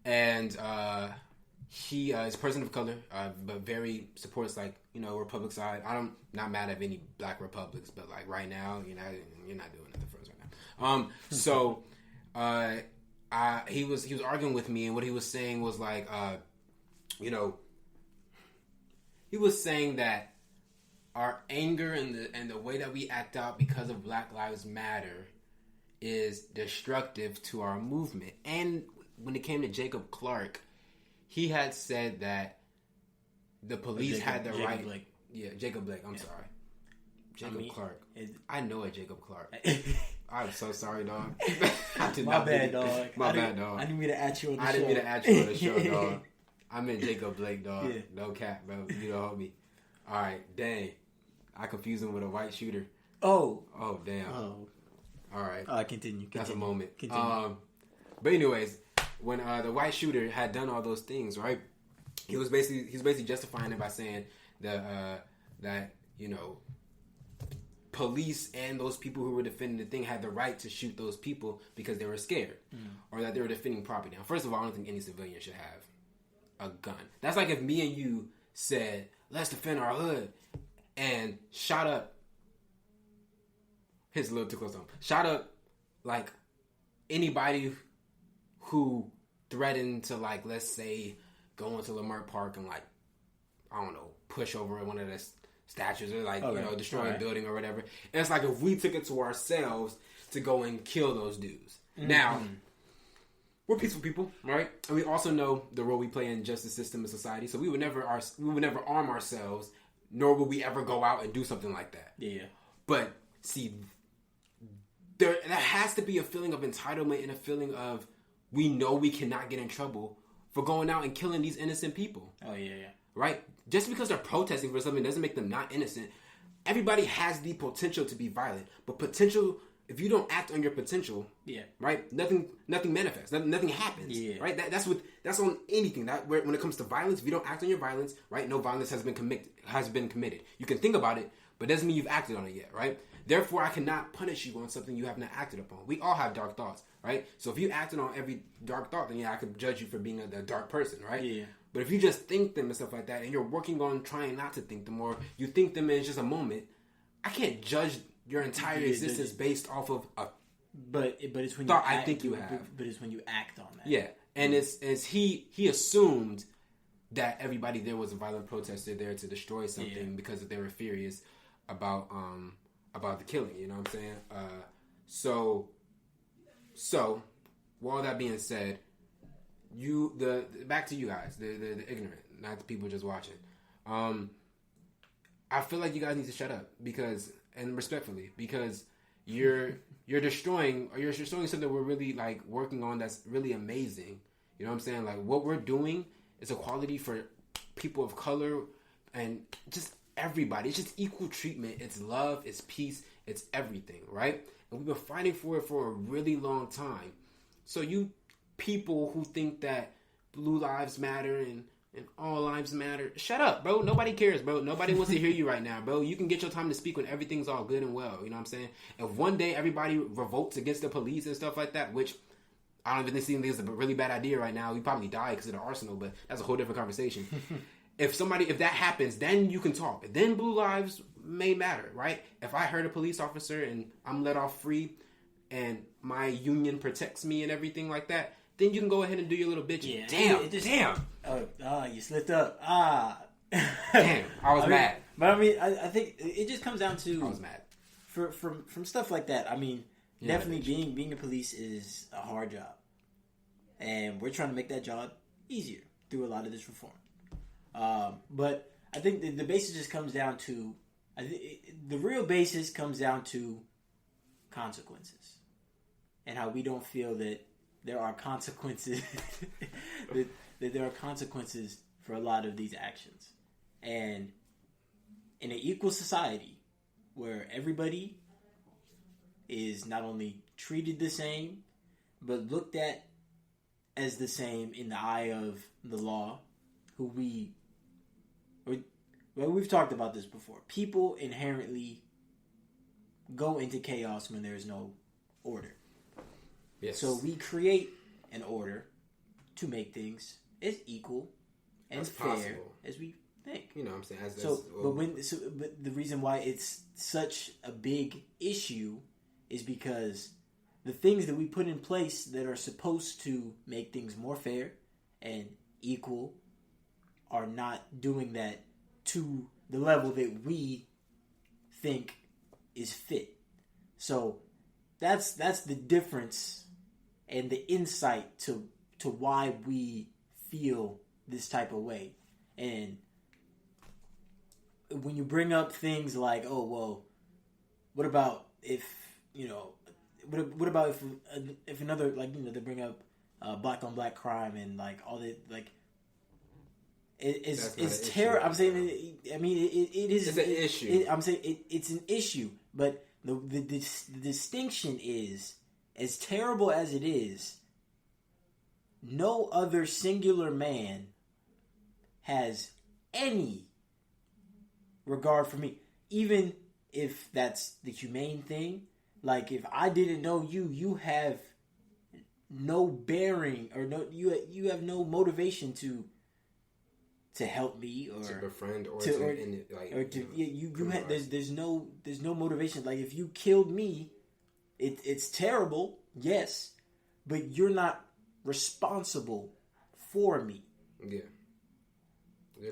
and he is a person of color, but very supports Republic side. I'm not mad at any black Republics, but like right now, you're not doing nothing for us right now. So he was arguing with me, and what he was saying was like, he was saying that our anger and the way that we act out because of Black Lives Matter is destructive to our movement. And when it came to Jacob Clark, he had said that the police had the right. Blake. Yeah, Jacob Blake. I'm sorry, Jacob Clark. I know a Jacob Clark. I'm so sorry, dog. My bad, dog. My bad, dog. I didn't mean to add you on the show. I didn't mean to add you on the show, dog. I meant Jacob Blake, dog. Yeah. No cap, bro. You don't hold me. All right, dang. I confused him with a white shooter. Oh, damn. Oh. All right. Continue. That's a moment. Continue. But anyways, when the white shooter had done all those things, right? He was basically justifying it by saying that police and those people who were defending the thing had the right to shoot those people because they were scared or that they were defending property. Now, first of all, I don't think any civilian should have a gun. That's like if me and you said, "Let's defend our hood," and shot up. Hits a little too close to him. Shot up like anybody who threatened to, like, let's say, go into Lamar Park and, like, I don't know, push over one of the statues or, like, destroy a building or whatever. And it's like if we took it to ourselves to go and kill those dudes. Mm-hmm. Now, we're peaceful people, right? And we also know the role we play in justice system and society. So we would never arm ourselves, nor would we ever go out and do something like that. Yeah. But see, there has to be a feeling of entitlement and a feeling of we know we cannot get in trouble for going out and killing these innocent people. Oh, yeah. Right? Just because they're protesting for something doesn't make them not innocent. Everybody has the potential to be violent. But potential, if you don't act on your potential, right? Nothing manifests. Nothing happens. Yeah. Right? That's on anything. When it comes to violence, if you don't act on your violence, right? No violence has been committed. You can think about it, but it doesn't mean you've acted on it yet, right? Therefore, I cannot punish you on something you have not acted upon. We all have dark thoughts, right? So if you acted on every dark thought, then I could judge you for being a dark person, right? Yeah. But if you just think them and stuff like that, and you're working on trying not to think them, or you think them and it's just a moment, I can't judge your entire existence based off of a But it's when thought you act, I think you have. But it's when you act on that. Yeah, and it's he assumed that everybody there was a violent protester there to destroy something because they were furious about the killing. You know what I'm saying? So with all that being said, back to you guys, the ignorant, not the people just watching. I feel like you guys need to shut up and respectfully, because you're destroying something we're really like working on that's really amazing. You know what I'm saying? Like what we're doing is equality for people of color and just everybody. It's just equal treatment. It's love. It's peace. It's everything, right? And we've been fighting for it for a really long time. So you people who think that blue lives matter and all lives matter, shut up, bro. Nobody cares, bro. Nobody wants to hear you right now, bro. You can get your time to speak when everything's all good and well. You know what I'm saying? If one day everybody revolts against the police and stuff like that, which I don't even think is a really bad idea right now. We probably die because of the arsenal, but that's a whole different conversation. If that happens, then you can talk. Then blue lives may matter, right? If I hurt a police officer and I'm let off free and my union protects me and everything like that, then you can go ahead and do your little bitch. Yeah, damn. Oh, you slipped up. Damn, I was mad. But I mean, I think it just comes down to I was mad from stuff like that. I mean, definitely being a police is a hard job, and we're trying to make that job easier through a lot of this reform. But I think the basis just comes down to the real basis comes down to consequences and how we don't feel that there are consequences that there are consequences for a lot of these actions. And in an equal society where everybody is not only treated the same but looked at as the same in the eye of the law, we've talked about this before. People inherently go into chaos when there's no order. Yes. So we create an order to make things as equal and That's fair possible. as we think. You know what I'm saying? But the reason why it's such a big issue is because the things that we put in place that are supposed to make things more fair and equal are not doing that to the level that we think is fit. So that's the difference and the insight to why we feel this type of way. And when you bring up things like, oh well, what about if what about if another, like, they bring up black on black crime and like all the like. It's terrible. I'm saying, I mean, it is. It's an issue. I'm saying it's an issue, but the distinction is, as terrible as it is, no other singular man has any regard for me, even if that's the humane thing. Like, if I didn't know you, you have no bearing, or you have no motivation to help me, or to befriend, or there's no motivation. Like, if you killed me, it's terrible, yes, but you're not responsible for me. Yeah.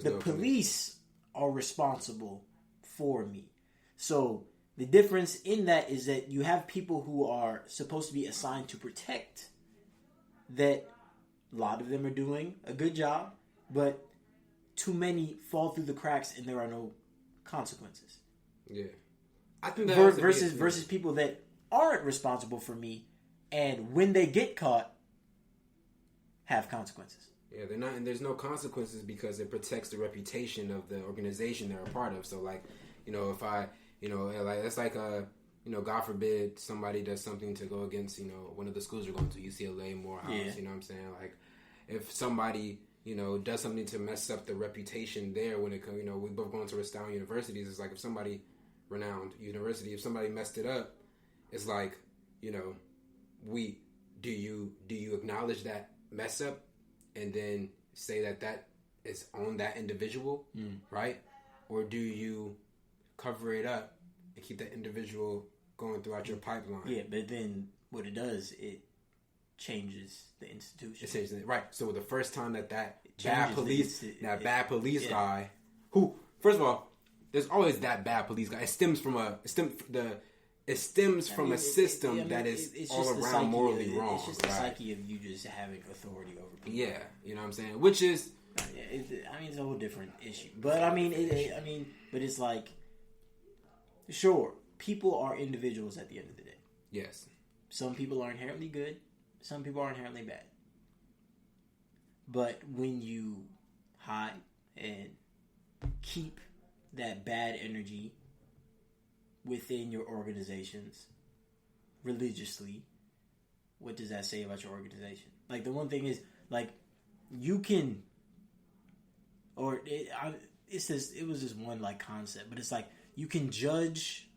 The police are responsible for me. So the difference in that is that you have people who are supposed to be assigned to protect, that a lot of them are doing a good job, but too many fall through the cracks and there are no consequences. Yeah. I think that versus people that aren't responsible for me, and when they get caught, have consequences. Yeah, they're not, and there's no consequences because it protects the reputation of the organization they're a part of. So, like, if I, like, it's like God forbid somebody does something to go against, one of the schools you're going to, UCLA, Morehouse. Yeah. You know what I'm saying? Like, if somebody does something to mess up the reputation there, when it comes, we both going to renowned universities. It's like, if somebody renowned university, if somebody messed it up, it's like, do you acknowledge that mess up and then say that is on that individual, right? Or do you cover it up and keep that individual going throughout your pipeline? Yeah, but then what it does, it changes the institution. It changes it, right? So the first time that bad police guy, who, first of all, there's always that bad police guy. It stems from a system that is it's all around morally wrong. It's just the psyche of you just having authority over people. Yeah, you know what I'm saying? Which is, it's a whole different issue. But but it's like, sure, people are individuals at the end of the day. Yes. Some people are inherently good. Some people are inherently bad. But when you hide and keep that bad energy within your organizations religiously, what does that say about your organization? Like, the one thing is, like, you can, or it was just one, like, concept, but it's like, you can judge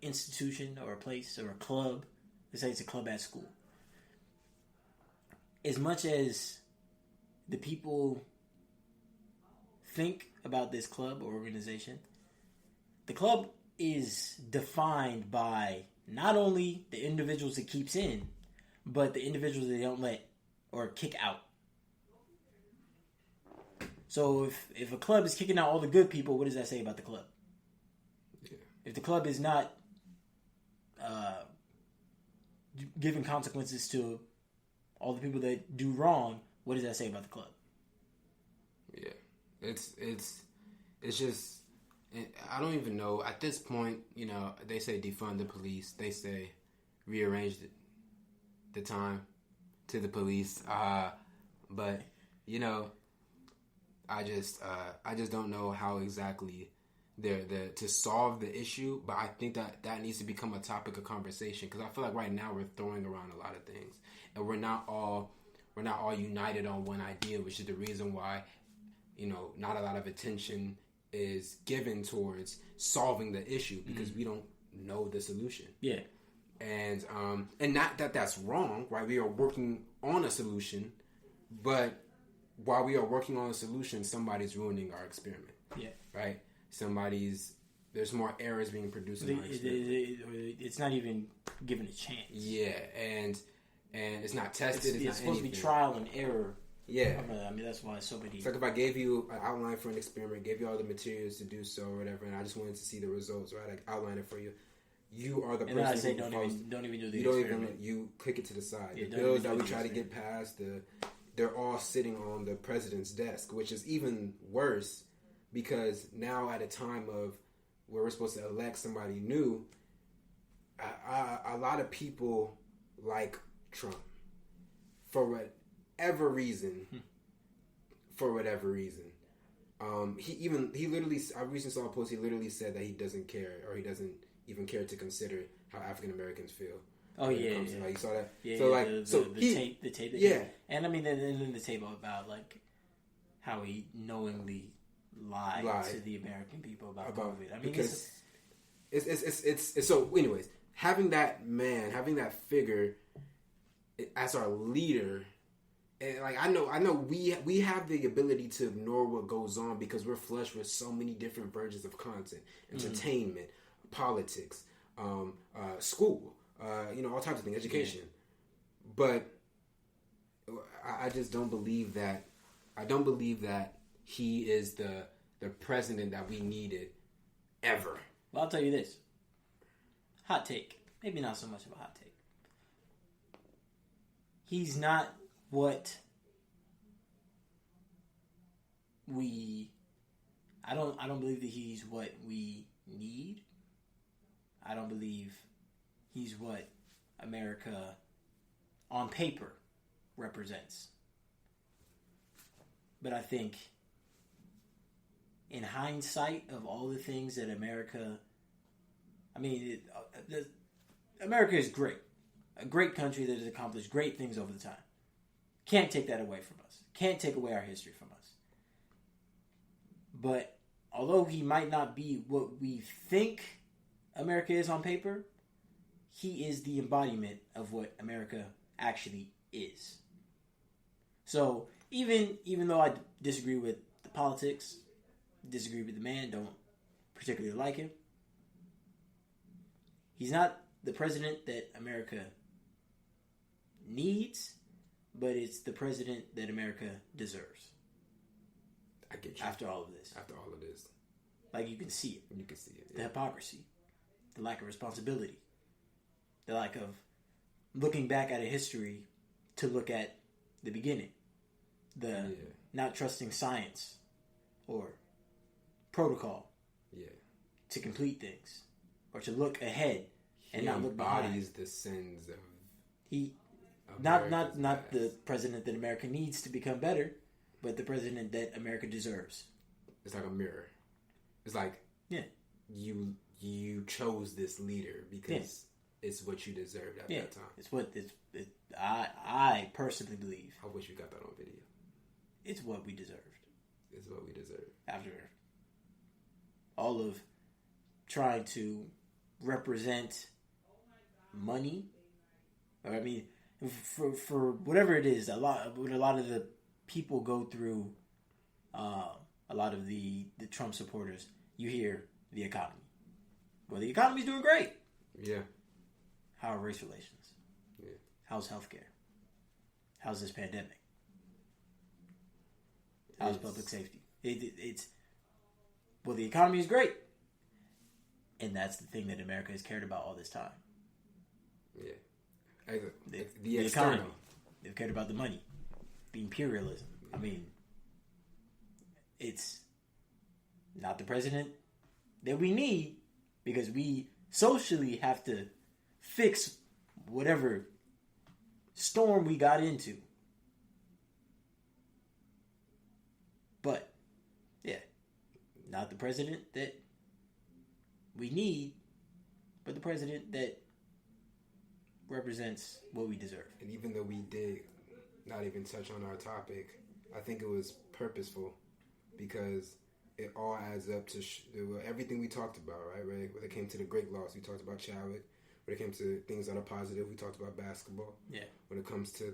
institution or a place or a club. Let's say it's a club at school. As much as the people think about this club or organization, the club is defined by not only the individuals it keeps in, but the individuals they don't let or kick out. So if a club is kicking out all the good people, what does that say about the club? Yeah. If the club is not giving consequences to all the people that do wrong, what does that say about the club? Yeah, it's just, I don't even know at this point. They say defund the police. They say rearrange the time to the police. But I just don't know how exactly they're to solve the issue. But I think that needs to become a topic of conversation, because I feel like right now we're throwing around a lot of things, and we're not all united on one idea, which is the reason why not a lot of attention is given towards solving the issue, because we don't know the solution. Yeah. And not that that's wrong, right? We are working on a solution, But while we are working on a solution, somebody's ruining our experiment. Yeah. Right? There's more errors being produced in our experiment. It's not even given a chance. Yeah, and it's not tested. It's supposed to be trial and error. Yeah. I mean, that's why so many... It's like if I gave you an outline for an experiment, gave you all the materials to do so or whatever, and I just wanted to see the results, right? I outline it for you. You are the person then I say, who don't even do the you experiment. You click it to the side. Yeah, the bills that we try to get passed, they're all sitting on the president's desk, which is even worse because now at a time of where we're supposed to elect somebody new, a lot of people like Trump for whatever reason. He literally, I recently saw a post. He literally said that he doesn't care, or he doesn't even care to consider how African Americans feel. Oh yeah. Like, you saw that. Yeah, so the tape. Yeah, and I mean, then the tape about like how he knowingly lied to the American people about COVID. I mean, because it's so. Anyways, having that figure as our leader. And like I know we have the ability to ignore what goes on because we're flushed with so many different versions of content, entertainment, politics, school, all types of things, education. Yeah. But I just don't believe that. I don't believe that he is the president that we needed ever. Well, I'll tell you this. Hot take. Maybe not so much of a hot take. He's not what I don't believe that he's what we need. I don't believe he's what America on paper represents. But I think in hindsight of all the things that America, America is great. A great country that has accomplished great things over the time. Can't take that away from us. Can't take away our history from us. But although he might not be what we think America is on paper, he is the embodiment of what America actually is. So even though I disagree with the politics, disagree with the man, don't particularly like him, he's not the president that America needs, but it's the president that America deserves. I get you. After all of this. Like, you can see it. You can see it. The hypocrisy. The lack of responsibility. The lack of looking back at a history to look at the beginning. The not trusting science or protocol to complete things. Or to look ahead and not look behind. He embodies the sins of... Not the president that America needs to become better, but the president that America deserves. It's like a mirror. It's like you chose this leader because it's what you deserved at that time. It's what I personally believe. I wish we got that on video. It's what we deserved. It's what we deserved. After all of trying to represent money, or for whatever it is, a lot of the people go through, a lot of the Trump supporters, you hear the economy. Well, the economy's doing great. Yeah. How are race relations? Yeah. How's healthcare? How's this pandemic? How's public safety? The economy is great. And that's the thing that America has cared about all this time. Yeah. The economy. They've cared about the money. The imperialism. I mean, it's not the president that we need because we socially have to fix whatever storm we got into. But, not the president that we need, but the president that represents what we deserve. And even though we did not even touch on our topic, I think it was purposeful because it all adds up to everything we talked about, right? When it came to the great loss, we talked about Chadwick. When it came to things that are positive, we talked about basketball. Yeah. When it comes to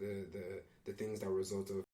the things that result of